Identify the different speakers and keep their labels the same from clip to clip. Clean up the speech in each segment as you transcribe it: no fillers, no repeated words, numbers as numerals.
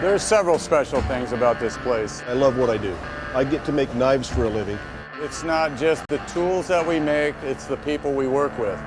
Speaker 1: There's several special things about this place.
Speaker 2: I love what I do. I get to make knives for a living.
Speaker 1: It's not just the tools that we make, it's the people we work with.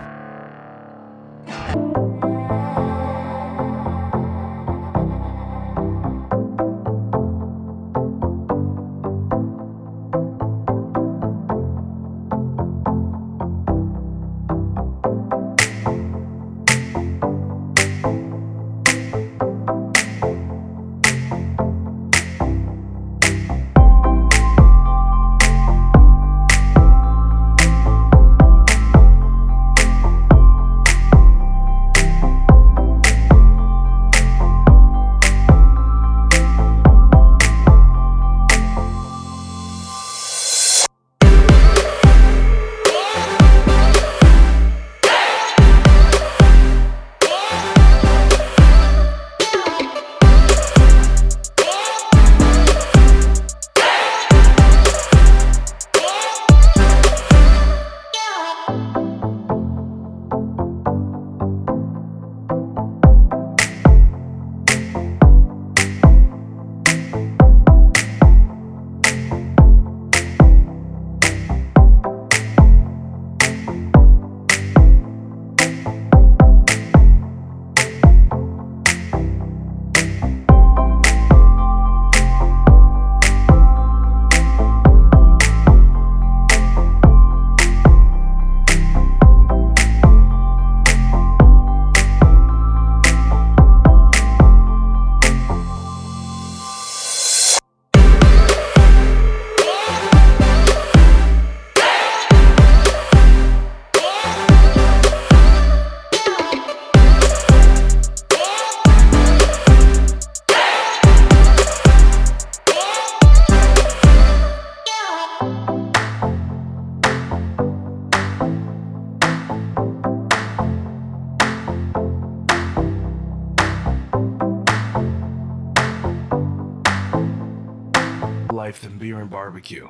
Speaker 3: Life than beer and barbecue.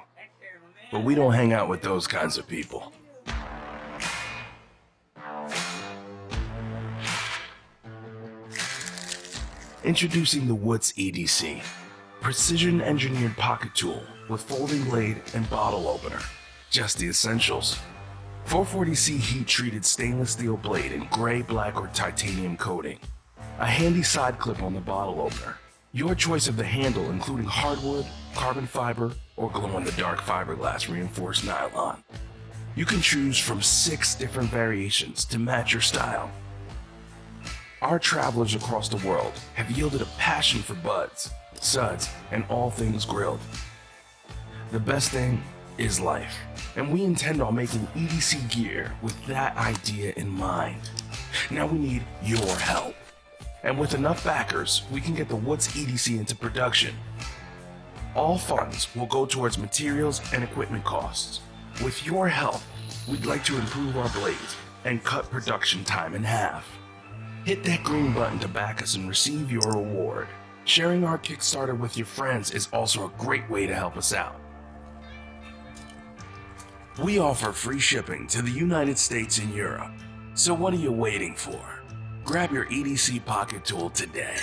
Speaker 3: But we don't hang out with those kinds of people. Introducing the Wootz EDC, precision engineered pocket tool with folding blade and bottle opener. Just the essentials. 440C heat treated stainless steel blade in gray, black, or titanium coating. A handy side clip on the bottle opener. Your choice of the handle including hardwood, carbon fiber, or glow-in-the-dark fiberglass reinforced nylon. You can choose from 6 different variations to match your style. Our travelers across the world have yielded a passion for buds, suds, and all things grilled. The best thing is life, and we intend on making EDC gear with that idea in mind. Now we need your help. And with enough backers, we can get the Wootz EDC into production. All funds will go towards materials and equipment costs. With your help, we'd like to improve our blades and cut production time in half. Hit that green button to back us and receive your reward. Sharing our Kickstarter with your friends is also a great way to help us out. We offer free shipping to the United States and Europe. So what are you waiting for? Grab your EDC pocket tool today.